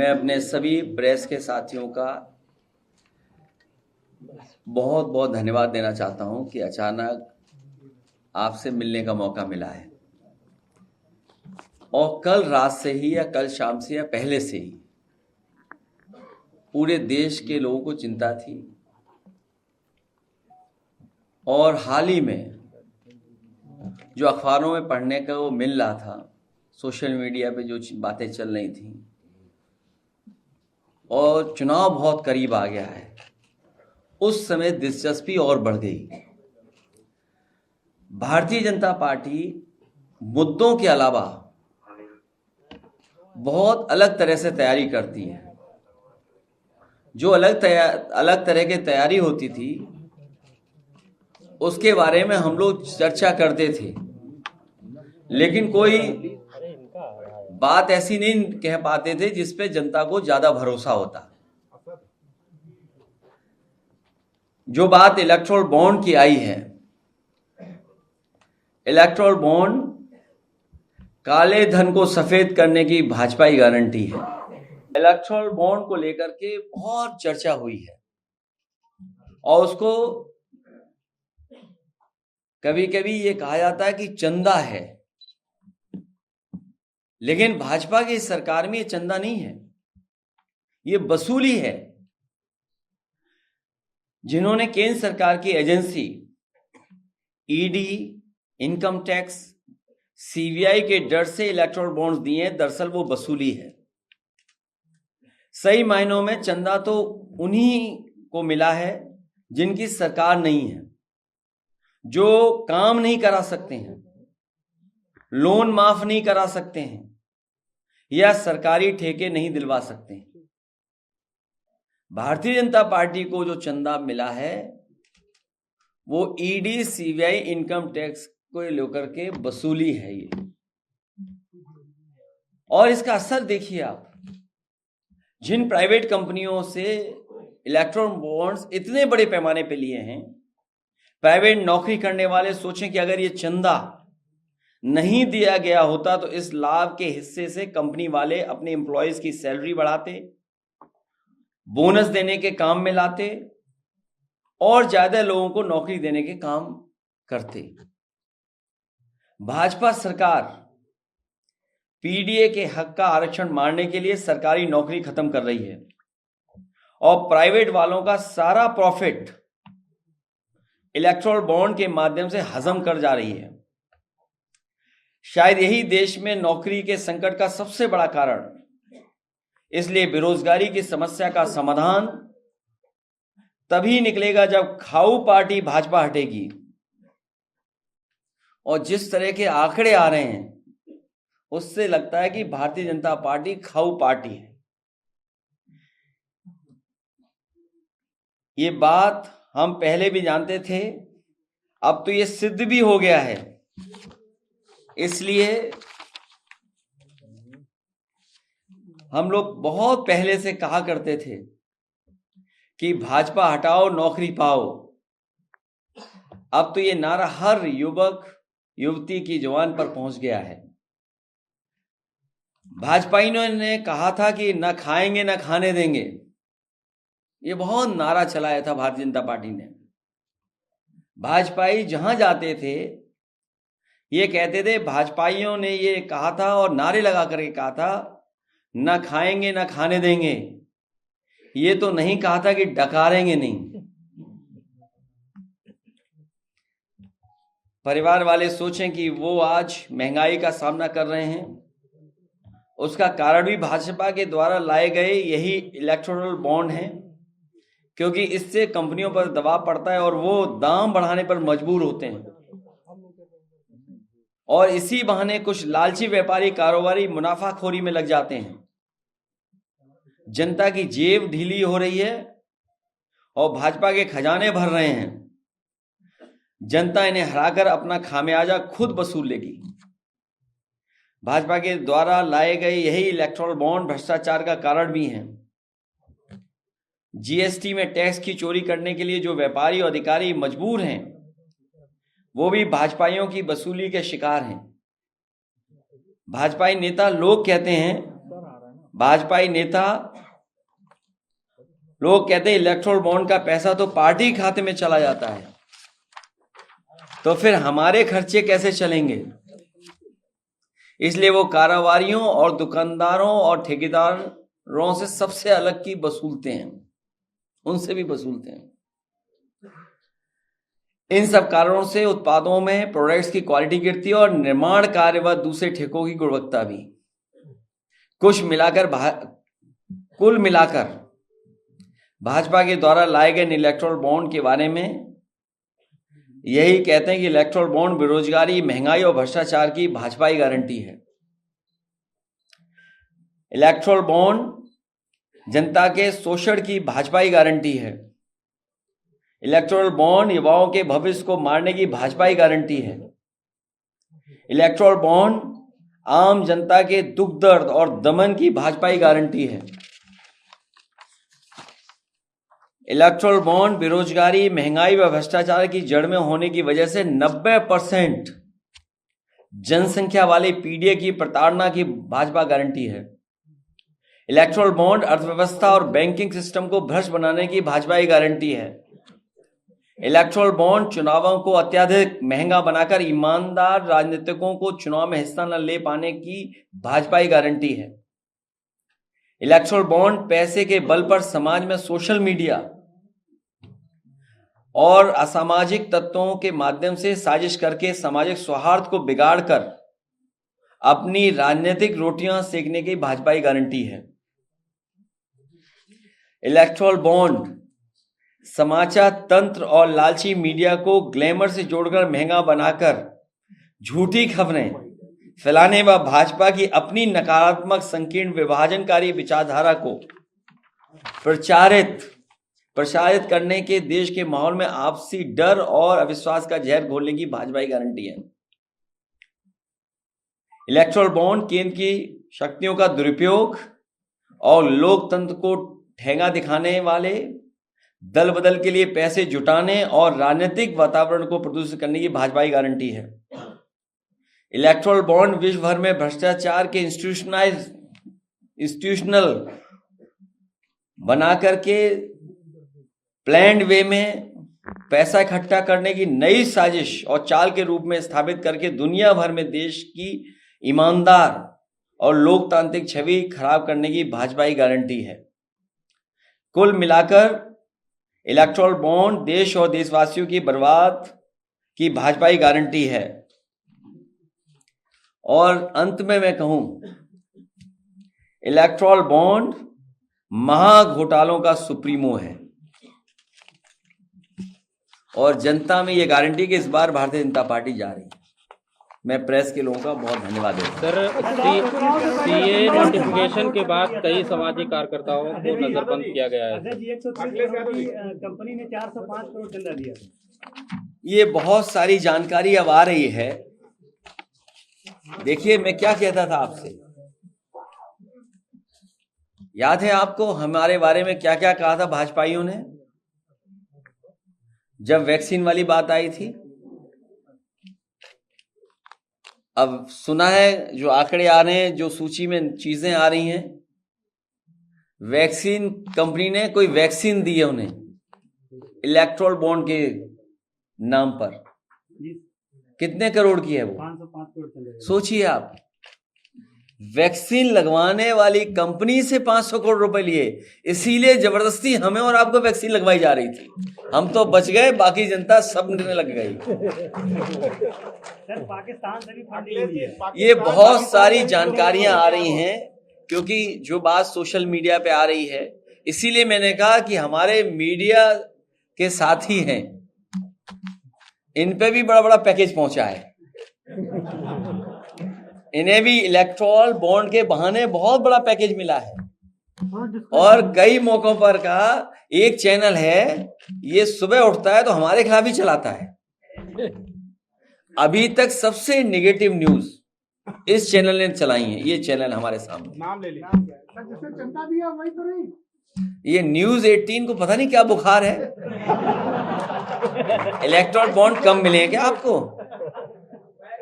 मैं अपने सभी प्रेस के साथियों का बहुत बहुत धन्यवाद देना चाहता हूं कि अचानक आपसे मिलने का मौका मिला है। और कल रात से ही या कल शाम से या पहले से ही पूरे देश के लोगों को चिंता थी। और हाल ही में जो अखबारों में पढ़ने का वो मिल रहा था, सोशल मीडिया पे जो बातें चल रही थी, और चुनाव बहुत करीब आ गया है, उस समय दिलचस्पी और बढ़ गई। भारतीय जनता पार्टी मुद्दों के अलावा बहुत अलग तरह से तैयारी करती है। जो अलग तरह की तैयारी होती थी उसके बारे में हम लोग चर्चा करते थे, लेकिन कोई बात ऐसी नहीं कह पाते थे जिस पे जनता को ज्यादा भरोसा होता। जो बात इलेक्टोरल बॉन्ड की आई है, इलेक्टोरल बॉन्ड काले धन को सफेद करने की भाजपा की गारंटी है। इलेक्टोरल बॉन्ड को लेकर के बहुत चर्चा हुई है और उसको कभी कभी ये कहा जाता है कि चंदा है, लेकिन भाजपा की सरकार में ये चंदा नहीं है, ये वसूली है। जिन्होंने केंद्र सरकार की agency ED, income tax, CBI के डर से इलेक्टोरल बॉन्ड्स दिए हैं, दरअसल वो वसूली है। सही मायनों में चंदा तो उन्हीं को मिला है जिनकी सरकार नहीं है, जो काम नहीं करा सकते हैं, लोन माफ नहीं करा सकते हैं या सरकारी ठेके नहीं दिलवा सकते हैं। भारतीय जनता पार्टी को जो चंदा मिला है वो ईडी, सीबीआई, इनकम टैक्स को लेकर के वसूली है ये। और इसका असर देखिए आप, जिन प्राइवेट कंपनियों से इलेक्ट्रॉन बॉन्ड्स इतने बड़े पैमाने पे लिए हैं, प्राइवेट नौकरी करने वाले सोचें कि अगर ये चंदा नहीं दिया गया होता तो इस लाभ के हिस्से से कंपनी वाले अपने एम्प्लॉयज की सैलरी बढ़ाते, बोनस देने के काम में लाते और ज्यादा लोगों को नौकरी देने के काम करते। भाजपा सरकार पीडीए के हक का आरक्षण मारने के लिए सरकारी नौकरी खत्म कर रही है और प्राइवेट वालों का सारा प्रॉफिट इलेक्टोरल बॉन्ड के माध्यम से हजम कर जा रही है। शायद यही देश में नौकरी के संकट का सबसे बड़ा कारण। इसलिए बेरोजगारी की समस्या का समाधान तभी निकलेगा जब खाऊ पार्टी भाजपा हटेगी। और जिस तरह के आंकड़े आ रहे हैं उससे लगता है कि भारतीय जनता पार्टी खाऊ पार्टी है। ये बात हम पहले भी जानते थे, अब तो ये सिद्ध भी हो गया है। इसलिए हम लोग बहुत पहले से कहा करते थे कि भाजपा हटाओ नौकरी पाओ। अब तो ये नारा हर युवक युवती की जुबान पर पहुंच गया है। भाजपाइयों ने कहा था कि न खाएंगे न खाने देंगे, ये बहुत नारा चलाया था भारतीय जनता पार्टी ने। भाजपाई जहां जाते थे ये कहते थे, भाजपाइयों ने ये कहा था और नारे लगा करके कहा था, न खाएंगे न खाने देंगे। ये तो नहीं कहा था कि डकारेंगे नहीं। परिवार वाले सोचें कि वो आज महंगाई का सामना कर रहे हैं, उसका कारण भी भाजपा के द्वारा लाए गए यही इलेक्टोरल बॉन्ड है, क्योंकि इससे कंपनियों पर दबाव पड़ता है और वो दाम बढ़ाने पर मजबूर होते हैं और इसी बहाने कुछ लालची व्यापारी कारोबारी मुनाफाखोरी में लग जाते हैं। जनता की जेब ढीली हो रही है और भाजपा के खजाने भर रहे हैं। जनता इन्हें हराकर अपना खामियाजा खुद वसूल लेगी। भाजपा के द्वारा लाए गए यही इलेक्टोरल बॉन्ड भ्रष्टाचार का कारण भी हैं। जीएसटी में टैक्स की चोरी करने के लिए जो व्यापारी और अधिकारी मजबूर हैं, वो भी भाजपाइयों की वसूली के शिकार हैं। भाजपाई नेता लोग कहते हैं भाजपाई नेता लोग कहते हैं इलेक्टोरल बॉन्ड का पैसा तो पार्टी खाते में चला जाता है, तो फिर हमारे खर्चे कैसे चलेंगे? इसलिए वो कारोबारियों और दुकानदारों और ठेकेदारों से सबसे अलग की वसूलते हैं, उनसे भी वसूलते हैं। इन सब कारणों से उत्पादों में प्रोडक्ट्स की क्वालिटी गिरती है और निर्माण कार्य व दूसरे ठेकों की गुणवत्ता भी। कुल मिलाकर भाजपा के द्वारा लाए गए इलेक्टोरल बॉन्ड के बारे में यही कहते हैं कि इलेक्टोरल बॉन्ड बेरोजगारी, महंगाई और भ्रष्टाचार की भाजपा की गारंटी है। इलेक्टोरल बॉन्ड जनता के शोषण की भाजपा की गारंटी है। इलेक्टोरल बॉन्ड युवाओं के भविष्य को मारने की भाजपा की गारंटी है। इलेक्टोरल बॉन्ड आम जनता के दुख दर्द और दमन की भाजपा की गारंटी है। इलेक्टोरल बॉन्ड बेरोजगारी, महंगाई व भ्रष्टाचार की जड़ में होने की वजह से 90% जनसंख्या वाले पीडीए की प्रताड़ना की भाजपा गारंटी है। इलेक्टोरल बॉन्ड अर्थव्यवस्था और बैंकिंग सिस्टम को भ्रष्ट बनाने की भाजपा की गारंटी है। इलेक्टोरल बॉन्ड चुनावों को अत्यधिक महंगा बनाकर ईमानदार राजनीतिकों को चुनाव में हिस्सा न ले पाने की भाजपा की गारंटी है। इलेक्टोरल बॉन्ड पैसे के बल पर समाज में सोशल मीडिया और असामाजिक तत्वों के माध्यम से साजिश करके सामाजिक सौहार्द को बिगाड़कर अपनी राजनीतिक रोटियां सेकने की भाजपा की गारंटी है। इलेक्टोरल बॉन्ड समाचार तंत्र और लालची मीडिया को ग्लैमर से जोड़कर महंगा बनाकर झूठी खबरें फैलाने व भाजपा की अपनी नकारात्मक, संकीर्ण, विभाजनकारी विचारधारा को प्रचारित करने के देश के माहौल में आपसी डर और अविश्वास का जहर घोलने की भाजपा की गारंटी है। इलेक्टोरल बॉन्ड केंद्र की शक्तियों का दुरुपयोग और लोकतंत्र को ठेंगा दिखाने वाले, दल बदल के लिए पैसे जुटाने और राजनीतिक वातावरण को प्रदूषित करने की भाजपा की गारंटी है। इलेक्टोरल बॉन्ड विश्व भर में भ्रष्टाचार के इंस्टीट्यूशनल बना करके प्लान्ड वे में पैसा इकट्ठा करने की नई साजिश और चाल के रूप में स्थापित करके दुनिया भर में देश की ईमानदार और लोकतांत्रिक छवि खराब करने की भाजपा की गारंटी है। कुल मिलाकर इलेक्टोरल बॉन्ड देश और देशवासियों की बर्बाद की भाजपा की गारंटी है। और अंत में मैं कहूं, इलेक्टोरल बॉन्ड महाघोटालों का सुप्रीमो है और जनता में यह गारंटी कि इस बार भारतीय जनता पार्टी जा रही है। मैं प्रेस के लोगों का बहुत धन्यवाद देता हूं। सर, सीए नोटिफिकेशन के बाद कई सामाजिक कार्यकर्ताओं को नजरबंद किया गया है। कंपनी ने 405 करोड़ चंदा दिया। ये बहुत सारी जानकारी अब आ रही है। देखिए, मैं क्या कहता था आपसे, याद है आपको हमारे बारे में क्या क्या कहा था भाजपाइयों ने जब वैक्सीन वाली बात आई थी? अब सुना है जो आंकड़े आ रहे हैं, जो सूची में चीजें आ रही हैं, वैक्सीन कंपनी ने कोई वैक्सीन दी है उन्हें इलेक्टोरल बॉन्ड के नाम पर। कितने करोड़ की है वो? 505 करोड़। सोचिए आप, वैक्सीन लगवाने वाली कंपनी से 500 करोड़ रुपए लिए, इसीलिए जबरदस्ती हमें और आपको वैक्सीन लगवाई जा रही थी। हम तो बच गए, बाकी जनता सब निर्णय लग गई। सर, पाकिस्तान से भी फंडिंग हुई है। ये बहुत सारी जानकारियां आ रही हैं, क्योंकि जो बात सोशल मीडिया पे आ रही है, इसीलिए मैंने कहा कि हमारे मीडिया के साथी हैं, इन पे भी बड़ा बड़ा पैकेज पहुंचा है। इन्हें भी इलेक्टोरल बॉन्ड के बहाने बहुत बड़ा पैकेज मिला है। और कई मौकों पर कहा, एक चैनल है ये सुबह उठता है तो हमारे खिलाफ ही चलाता है। अभी तक सबसे नेगेटिव न्यूज इस चैनल ने चलाई है। ये चैनल हमारे सामने, नाम ले लिया। जिसने चंदा दिया वही तो नहीं। ये न्यूज 18 को पता नहीं क्या बुखार है। इलेक्टोरल बॉन्ड कम मिले हैं क्या आपको,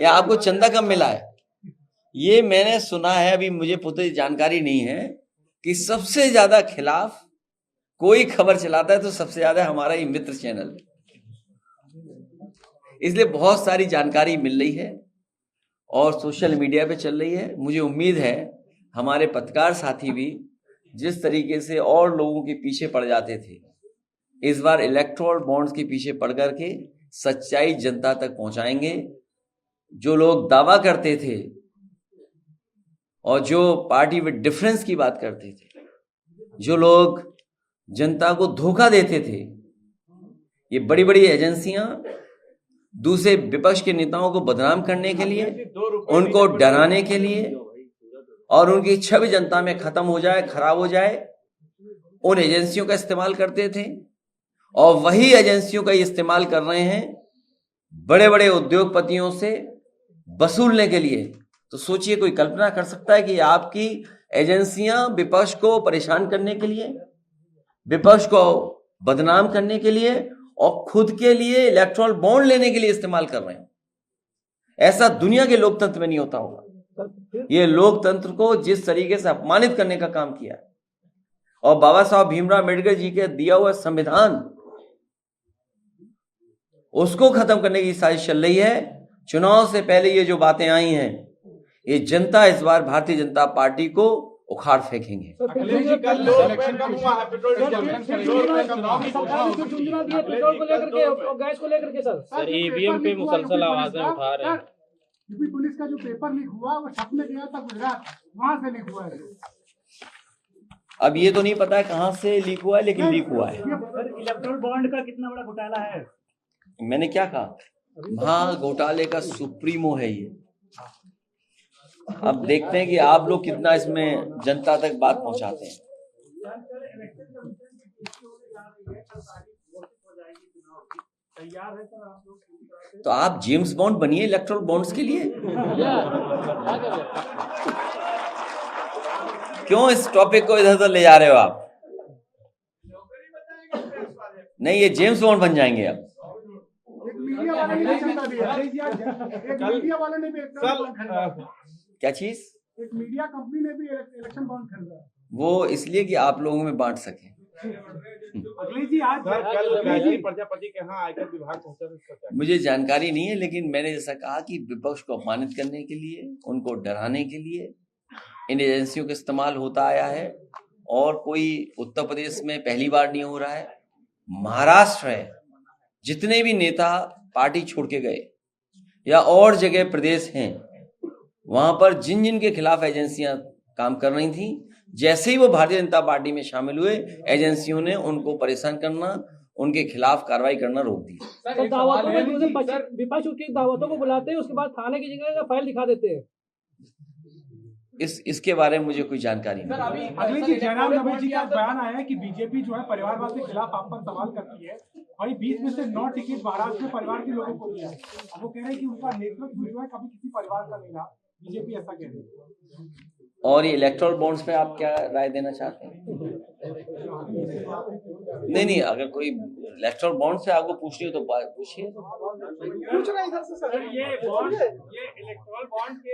या आपको चंदा कम मिला है? ये मैंने सुना है, अभी मुझे पूरी जानकारी नहीं है, कि सबसे ज्यादा खिलाफ कोई खबर चलाता है तो सबसे ज्यादा हमारा ही मित्र चैनल है। इसलिए बहुत सारी जानकारी मिल रही है और सोशल मीडिया पे चल रही है। मुझे उम्मीद है हमारे पत्रकार साथी भी जिस तरीके से और लोगों के पीछे पड़ जाते थे, इस बार इलेक्टोरल बॉन्ड्स के पीछे पड़ करके सच्चाई जनता तक पहुंचाएंगे। जो लोग दावा करते थे और जो पार्टी विद डिफरेंस की बात करते थे, जो लोग जनता को धोखा देते थे, ये बड़ी बड़ी एजेंसियां दूसरे विपक्ष के नेताओं को बदनाम करने के लिए, उनको डराने के लिए और उनकी छवि जनता में खत्म हो जाए, खराब हो जाए, उन एजेंसियों का इस्तेमाल करते थे। और वही एजेंसियों का इस्तेमाल कर रहे हैं बड़े बड़े उद्योगपतियों से वसूलने के लिए। तो सोचिए, कोई कल्पना कर सकता है कि आपकी एजेंसियां विपक्ष को परेशान करने के लिए, विपक्ष को बदनाम करने के लिए और खुद के लिए इलेक्टोरल बॉन्ड लेने के लिए इस्तेमाल कर रहे हैं? ऐसा दुनिया के लोकतंत्र में नहीं होता होगा। ये लोकतंत्र को जिस तरीके से अपमानित करने का काम किया है, और बाबा साहब भीमराव अम्बेडकर जी के दिया हुआ संविधान, उसको खत्म करने की साजिश चल रही है। चुनाव से पहले ये जो बातें आई हैं, ये जनता इस बार भारतीय जनता पार्टी को उखाड़ फेंकेंगे। सर ईवीएम पे मुसलसल आवाजें उठा रहे हैं। यूपी पुलिस का जो पेपर लीक हुआ वो छप में गया था गुजरात, वहां से लीक हुआ है। अब ये तो नहीं पता है कहां से लीक हुआ है, लेकिन लीक हुआ है। इलेक्ट्रोल बॉन्ड का कितना बड़ा घोटाला है? मैंने क्या कहा, महा घोटाले का सुप्रीमो है ये। अब देखते हैं कि आप लोग कितना इसमें जनता तक बात पहुंचाते हैं। तो आप जेम्स बॉन्ड बनिए इलेक्ट्रोल बॉन्ड्स के लिए। क्यों इस टॉपिक को इधर उधर ले जा रहे हो आप? नहीं, ये जेम्स बॉन्ड बन जाएंगे अब। क्या चीज? एक मीडिया कंपनी ने भी इलेक्शन बॉन्ड खरीदा। वो इसलिए कि आप लोगों में बांट सके। अखिलेश जी, आज प्रजापति के यहाँ आयकर विभाग पहुंचा, मुझे जानकारी नहीं है, लेकिन मैंने जैसा कहा कि विपक्ष को अपमानित करने के लिए, उनको डराने के लिए इन एजेंसियों का इस्तेमाल होता आया है। और कोई उत्तर प्रदेश में पहली बार नहीं हो रहा है, महाराष्ट्र है, जितने भी नेता पार्टी छोड़ के गए या और जगह प्रदेश हैं, वहां पर जिन जिन के खिलाफ एजेंसियां काम कर रही थी, जैसे ही वो भारतीय जनता पार्टी में शामिल हुए, एजेंसियों ने उनको परेशान करना, उनके खिलाफ कार्रवाई करना रोक दी। विपक्ष की दावतों को बुलाते हैं, उसके बाद थाने की जगह फाइल दिखा देते हैं। इसके बारे में मुझे कोई जानकारी नहीं। अखिलेश जी, जयराम रमेश जी का बयान आया है कि बीजेपी जो है परिवारवाद के खिलाफ आप पर सवाल करती है। वही 20 में से 9 टिकट महाराष्ट्र में परिवार के लोगों को दिया है। अब वो कह रहे हैं कि उनका नेतृत्व जो है कभी किसी परिवार का नहीं रहा। बीजेपी ऐसा कह रही है। और ये इलेक्टोरल बॉन्ड्स पे आप क्या राय देना चाहते हैं? नहीं, अगर कोई इलेक्टोरल बॉन्ड से आपको पूछनी हो तो पूछिए। ये इलेक्टोरल बॉन्ड के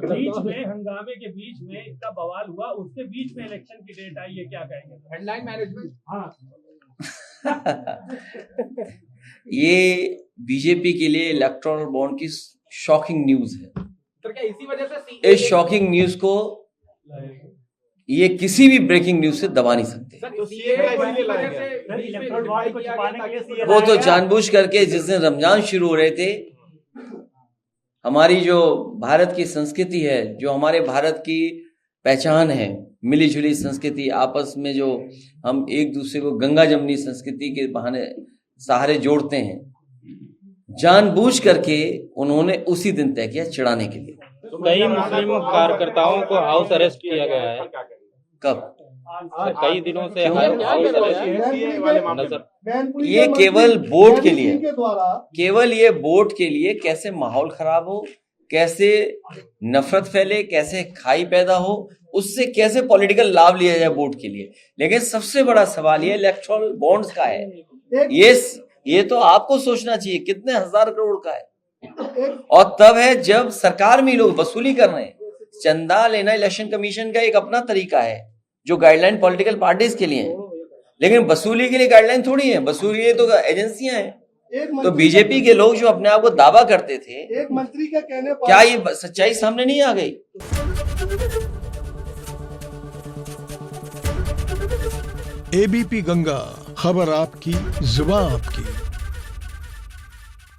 बीच में, हंगामे के बीच में इसका बवाल हुआ, उसके बीच में इलेक्शन की डेट आई है, क्या कहेंगे? Headline management. हाँ, ये बीजेपी के लिए इलेक्टोरल बॉन्ड की शॉकिंग न्यूज है। तो क्या इसी वजह से इस शॉकिंग न्यूज को ये किसी भी ब्रेकिंग न्यूज से दबा नहीं सकते। वो तो जानबूझ करके, जिस दिन रमजान शुरू हो रहे थे, हमारी जो भारत की संस्कृति है, जो हमारे भारत की पहचान है, मिली जुली संस्कृति, आपस में जो हम एक दूसरे को गंगा जमनी संस्कृति के बहाने सहारे जोड़ते हैं, जानबूझ करके उन्होंने उसी दिन तय किया चिढ़ाने के लिए। कई मुस्लिम कार्यकर्ताओं को हाउस अरेस्ट किया गया है। कब? कई दिनों से हाउस अरेस्ट। ये केवल वोट के लिए, केवल ये वोट के लिए, कैसे माहौल खराब हो, कैसे नफरत फैले, कैसे खाई पैदा हो, उससे कैसे पॉलिटिकल लाभ लिया जाए वोट के लिए। लेकिन सबसे बड़ा सवाल ये इलेक्टोरल बॉन्ड्स का है। ये तो आपको सोचना चाहिए कितने हजार करोड़ का है। और तब है जब सरकार में लोग वसूली कर रहे हैं। चंदा लेना इलेक्शन कमीशन का एक अपना तरीका है जो गाइडलाइन पॉलिटिकल पार्टीज के लिए है, लेकिन वसूली के लिए गाइडलाइन थोड़ी है, वसूली के लिए तो एजेंसियां हैं। तो बीजेपी के लोग जो अपने आप को दावा करते थे, एक मंत्री के कहने पर क्या ये सच्चाई सामने नहीं आ गई? एबीपी गंगा, खबर आपकी, जुबान आपकी।